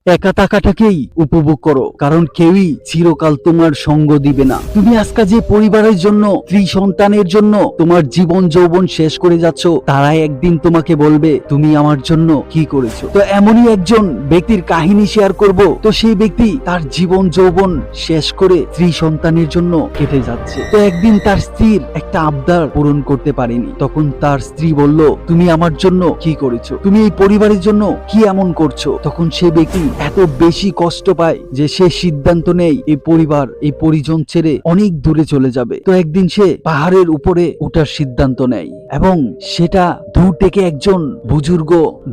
একা থাকাটাকেই উপভোগ করো, কারণ কেউই চিরকাল তোমার সঙ্গ দিবে না। তুমি আজকে যে পরিবারের জন্য, স্ত্রী সন্তানের জন্য তোমার জীবন যৌবন শেষ করে যাচ্ছ, তারাই একদিন তোমাকে বলবে তুমি আমার জন্য কি করেছো। তো এমনই একজন ব্যক্তির কাহিনী শেয়ার করব। তো সেই ব্যক্তি তার জীবন যৌবন শেষ করে স্ত্রী সন্তানের জন্য কেটে যাচ্ছে। তো একদিন তার স্ত্রীর একটা আবদার পূরণ করতে পারেনি। তখন তার স্ত্রী বলল, তুমি আমার জন্য কি করেছো, তুমি এই পরিবারের জন্য কি এমন করছো। তখন সে ব্যক্তি এত বেশি কষ্ট পায় যে সে সিদ্ধান্ত নেয় এই পরিবার, এই পরিজন ছেড়ে অনেক দূরে চলে যাবে। তো একদিন সে পাহাড়ের উপরে ওঠার সিদ্ধান্ত নেয় এবং সেটা দূর থেকে একজন বুজুর্গ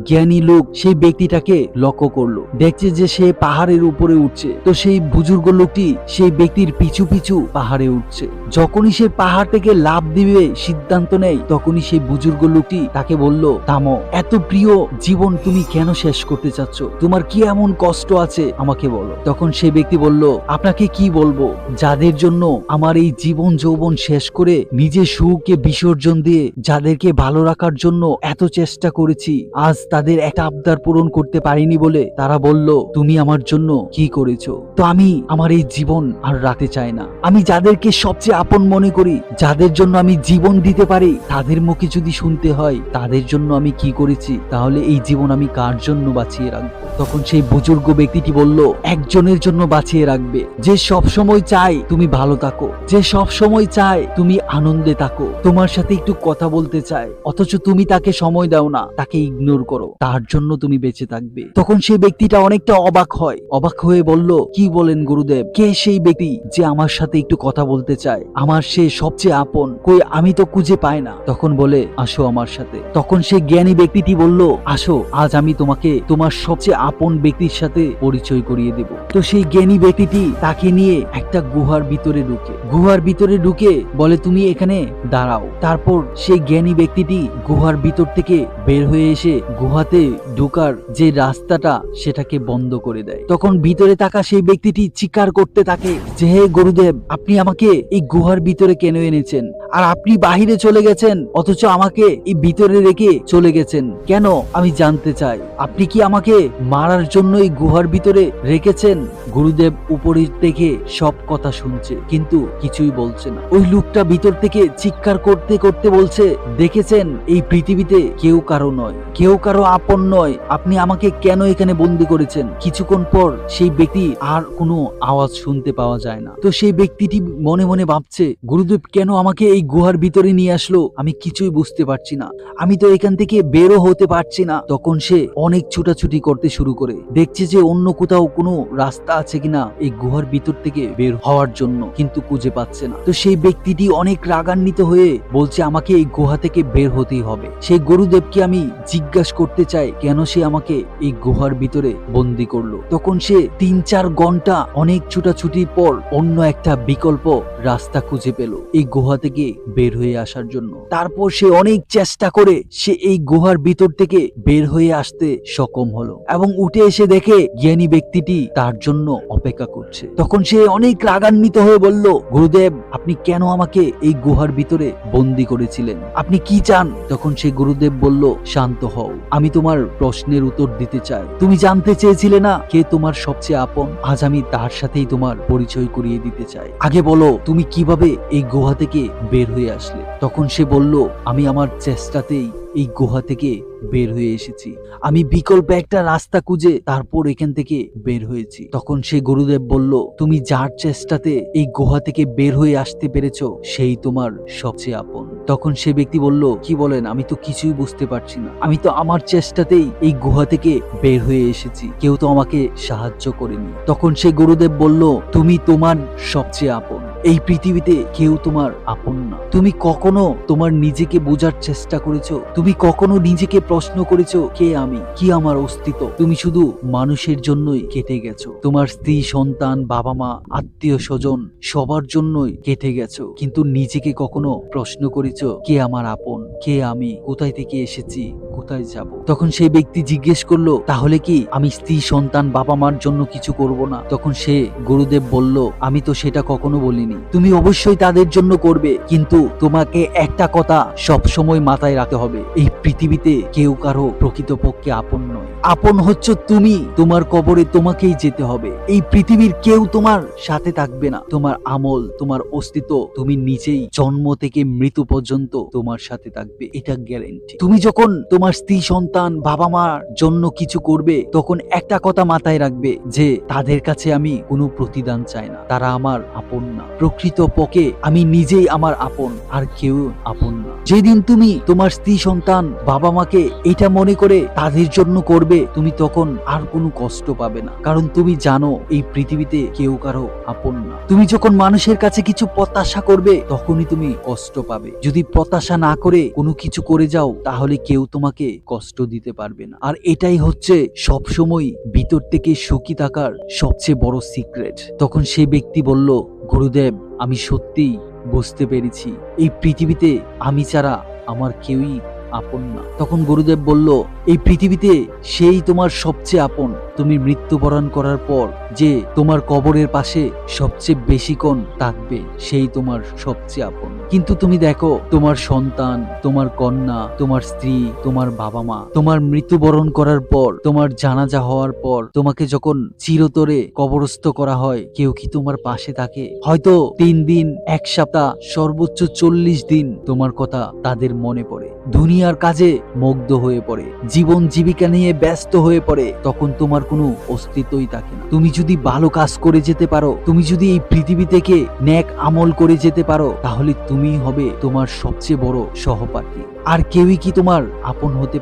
জ্ঞানী লোক সেই ব্যক্তিটাকে লক্ষ্য করলো। দেখছে যে সে পাহাড়ের উপরে উঠছে। তো সেই বুজুর্গ লোকটি সেই ব্যক্তির পিছু পিছু পাহাড়ে উঠছে। যখনই সে পাহাড় থেকে লাফ দিবে সিদ্ধান্ত নেয়, তখনই সেই বুজুর্গ লোকটি তাকে বলল, থামো, এত প্রিয় জীবন তুমি কেন শেষ করতে চাচ্ছ, তোমার কি এমন কষ্ট আছে আমাকে বলো। তখন সে ব্যক্তি বলল, আপনাকে কি বলবো, যাদের জন্য আমার এই জীবন যৌবন শেষ করে নিজের সুখকে বিসর্জন দিয়ে যাদেরকে ভালো রাখার জন্য এত চেষ্টা করেছি, আজ তাদের একটা আবদার পূরণ করতে পারিনি বলে তারা বলল তুমি আমার জন্য কি করেছো। তো আমি আমার এই জীবন আর রাখতে চাই না। আমি যাদেরকে সবচেয়ে আপন মনে করি, যাদের জন্য আমি জীবন দিতে পারি, তাদের মুখে যদি শুনতে হয় তাদের জন্য আমি কি করেছি, তাহলে এই জীবন আমি কার জন্য বাঁচিয়ে রাখবো। তখন সেই বুজুর্গ ব্যক্তিটি বলল, একজনের জন্য বাঁচিয়ে রাখবে যে সব সময় চায় তুমি ভালো থাকো, যে সব সময় চায় তুমি আনন্দে থাকো, তোমার সাথে একটু কথা বলতে চায়, অথচ তুমি তাকে সময় দাও না, তাকে ইগনোর করো, তার জন্য তুমি বেঁচে থাকবে। তখন সেই ব্যক্তিটা অনেকটা অবাক হয়। অবাক হয়ে বলল, কি বলেন গুরুদেব, কে সেই ব্যক্তি যে আমার সাথে একটু কথা বলতে চায়, আমার সে সবচেয়ে আপন, কই আমি তো খুঁজে পাই না। তখন বলে, আসো আমার সাথে। তখন সেই জ্ঞানী ব্যক্তিটি বলল, আসো, আজ আমি তোমাকে তোমার সবচেয়ে আপন ব্যক্তির সাথে পরিচয় করিয়ে দেব। তো সেই জ্ঞানী ব্যক্তিটি তাকে নিয়ে একটা গুহার ভিতরে ঢুকে, গুহার ভিতরে ঢুকে বলে, তুমি এখানে দাঁড়াও। তারপর সেই জ্ঞানী ব্যক্তিটি গুহার ভিতর থেকে বের হয়ে এসে গুহাতে ঢোকার যে রাস্তাটা সেটাকে বন্ধ করে দেয়। তখন ভিতরে থাকা সেই ব্যক্তিটি চিৎকার করতে থাকে যে, হে গুরুদেব, আপনি আমাকে এই গুহার ভিতরে কেন এনেছেন, আর আপনি বাহিরে চলে গেছেন, অথচ আমাকে এই ভিতরে রেখে চলে গেছেন কেন, আমি জানতে চাই। আপনি কি আমাকে মারার জন্য এই গুহার ভিতরে রেখেছেন? গুরুদেব উপরে থেকে সব কথা শুনছে কিন্তু কিছুই বলছে না। ওই লোকটা ভিতর থেকে চিৎকার করতে করতে বলছে, দেখেছেন, এই পৃথিবীতে কেউ কারো নয়, কেউ কারো আপন নয়, আপনি আমাকে কেন এখানে বন্দি করেছেন। কিছুক্ষণ পর সেই ব্যক্তি আর কোনো আওয়াজ শুনতে পাওয়া যায় না। তো সেই ব্যক্তিটি মনে মনে ভাবছে, গুরুদেব কেন আমাকে এই গুহার ভিতরে নিয়ে আসলো, আমি কিছুই বুঝতে পারছি না, আমি তো এখান থেকে বেরো হতে পারছি না। তখন সে অনেক ছুটাছুটি করতে শুরু করে, দেখছে যে অন্য কোথাও কোনো রাস্তা আছে কিনা এই গুহার ভিতর থেকে বের হওয়ার জন্য, কিন্তু খুঁজে পাচ্ছে না। তো সেই ব্যক্তিটি অনেক রাগান্বিত হয়ে বলছে, আমাকে এই গুহা থেকে বের হতেই হবে। সেই গুরুদেবকে আমি জিজ্ঞাসা করতে চাই কেন সে আমাকে এই গুহার ভিতরে বন্দি করলো। তখন সে 3-4 ঘন্টা অনেক ছুটাছুটির পর অন্য একটা বিকল্প রাস্তা খুঁজে পেল এই গুহা থেকে বের হয়ে আসার জন্য। তারপর সে অনেক চেষ্টা করে সে এই গুহার ভিতর থেকে বের হয়ে আসতে সক্ষম হলো এবং উঠে এসে দেখে জ্ঞানী ব্যক্তিটি তার জন্য অপেক্ষা করছে। তখন সে অনেক রাগান্বিত হয়ে বলল, গুরুদেব, আপনি কেন আমাকে এই গুহার ভিতরে বন্দি করেছিলেন, আপনি কি চান? তখন সে গুরুদেব বলল, শান্ত হও, আমি তোমার প্রশ্নের উত্তর দিতে চাই। তুমি জানতে চেয়েছিলে না কে তোমার সবচেয়ে আপন, আজ আমি তার সাথেই তোমার পরিচয় করিয়ে দিতে চাই। আগে বলো, তুমি কিভাবে এই গুহা থেকে বের হয়ে আসলে? তখন সে বলল, আমি আমার চেষ্টাতেই এই গুহা থেকে বের হয়ে এসেছি, আমি বিকল্প একটা রাস্তা খুঁজে তারপর এখান থেকে বের হয়েছি। তখন সে গুরুদেব বলল, তুমি যার চেষ্টাতে এই গুহা থেকে বের হয়ে আসতে পেরেছো সেই তোমার সবচেয়ে আপন। তখন সে ব্যক্তি বলল, কি বলেন, আমি তো কিছুই বুঝতে পারছি না, আমি তো আমার চেষ্টাতেই এই গুহা থেকে বের হয়ে এসেছি, কেউ তো আমাকে সাহায্য করেনি। তখন সে গুরুদেব বলল, তুমি তোমার সবচেয়ে আপন, এই পৃথিবীতে কেউ তোমার আপন না। তুমি কখনো তোমার নিজেকে বোঝার চেষ্টা করেছো? তুমি কখনো নিজেকে প্রশ্ন করেছো, কে আমি, কি আমার অস্তিত্ব? তুমি শুধু মানুষের জন্যই কেটে গেছো, তোমার স্ত্রী সন্তান বাবা মা আত্মীয় স্বজন সবার জন্যই কেটে গেছো, কিন্তু নিজেকে কখনো প্রশ্ন করেছো, কে আমার আপন, কে আমি, কোথায় থেকে এসেছি, কোথায় যাব? তখন সেই ব্যক্তি জিজ্ঞেস করলো, তাহলে কি আমি স্ত্রী সন্তান বাবা মার জন্য কিছু করব না? তখন সে গুরুদেব বলল, আমি তো সেটা কখনো বলিনি, করেনি। তুমি অবশ্যই তাদের জন্য করবে, কিন্তু তোমাকে একটা কথা সব সময় মাথায় রাখতে হবে, এই পৃথিবীতে কেউ কারো প্রকৃতপক্ষে আপন নয়। আপন হচ্ছ তুমি। তোমার কবরে তোমাকেই যেতে হবে। এই পৃথিবীর কেউ তোমার সাথে থাকবে না। তোমার আমল, তোমার অস্তিত্ব, তুমি নিজেই জন্ম থেকে মৃত্যু পর্যন্ত তোমার সাথে থাকবে, এটা গ্যারান্টি। তুমি যখন তোমার স্ত্রী সন্তান বাবা মার জন্য কিছু করবে, তখন একটা কথা মাথায় রাখবে যে তাদের কাছে আমি কোনো প্রতিদান চাই না, তারা আমার আপন না। প্রকৃতপক্ষে আমি নিজেই আমার আপন, আর কেউ আপন না। যেদিন তুমি তোমার স্ত্রী সন্তান বাবা মাকে এটা মনে করে তাদের জন্য করবে, তুমি তখন আর কোনো কষ্ট পাবে না, কারণ তুমি জানো এই পৃথিবীতে কেউ কারো আপন না। তুমি যখন মানুষের কাছে কিছু প্রত্যাশা করবে, তখনই তুমি কষ্ট পাবে। যদি প্রত্যাশা না করে কোনো কিছু করে যাও, তাহলে কেউ তোমাকে কষ্ট দিতে পারবে না। আর এটাই হচ্ছে সবসময় ভিতর থেকে সুখী থাকার সবচেয়ে বড় সিক্রেট। তখন সেই ব্যক্তি বলল, গুরুদেব, আমি সত্যিই বুঝতে পেরেছি এই পৃথিবীতে আমি ছাড়া আমার কেউই আপন না। তখন গুরুদেব বলল, এই পৃথিবীতে সেই তোমার সবচেয়ে আপন। তুমি মৃত্যুবরণ করার পর যে তোমার কবরের পাশে সবচেয়ে বেশিক্ষণ থাকবে, সেই তোমার সবচেয়ে আপন। কিন্তু তুমি দেখো, তোমার সন্তান, তোমার কন্যা, তোমার স্ত্রী, তোমার বাবা মা তোমার মৃত্যুবরণ করার পর, তোমার জানাজা হওয়ার পর, তোমাকে যখন চিরতরে কবরস্থ করা হয়, কেউ কি তোমার পাশে থাকে? হয়তো 3 দিন, 1 সপ্তাহ, সর্বোচ্চ 40 দিন তোমার কথা তাদের মনে পড়ে, দুনিয়ার কাজে মুগ্ধ হয়ে পড়ে, জীবন জীবিকা নিয়ে ব্যস্ত হয়ে পড়ে। তখন তোমার কোনো অস্তিত্বই থাকে না। তুমি যদি ভালো কাজ করে যেতে পারো, তুমি যদি এই পৃথিবী থেকে নেক আমল করে যেতে পারো, তাহলে তুমি হবে তোমার সবচেয়ে বড় সহপাঠী। আর কেউই কি তোমার আপন হতে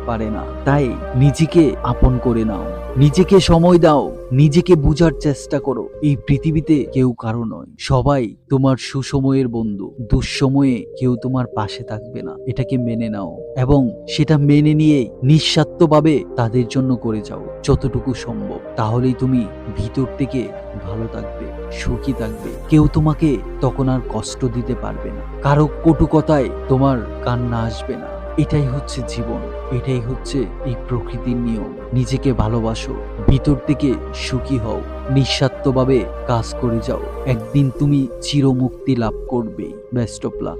পারে না। তাই নিজেকে আপন করে নাও, নিজেকে সময় দাও, নিজেকে বুঝার চেষ্টা করো। এই পৃথিবীতে কেউ কারো নয়, সবাই তোমার সুসময়ের বন্ধু। দুঃসময়ে কেউ তোমার পাশে থাকবে না, এটাকে মেনে নাও, এবং সেটা মেনে নিয়ে নিঃস্বার্থভাবে তাদের জন্য করে যাও যতটুকু সম্ভব। তাহলেই তুমি ভিতর থেকে ভালো থাকবে, সুখী থাকবে। কেউ তোমাকে তখন আর কষ্ট দিতে পারবে না, কারো কটু কথায় তোমার কান্না আসবে না। এটাই হচ্ছে জীবন, এটাই হচ্ছে এই প্রকৃতির নিয়ম। নিজেকে ভালোবাসো, ভিতর থেকে সুখী হও, নিঃস্বার্থভাবে কাজ করে যাও। একদিন তুমি চিরমুক্তি লাভ করবেই। Best of luck.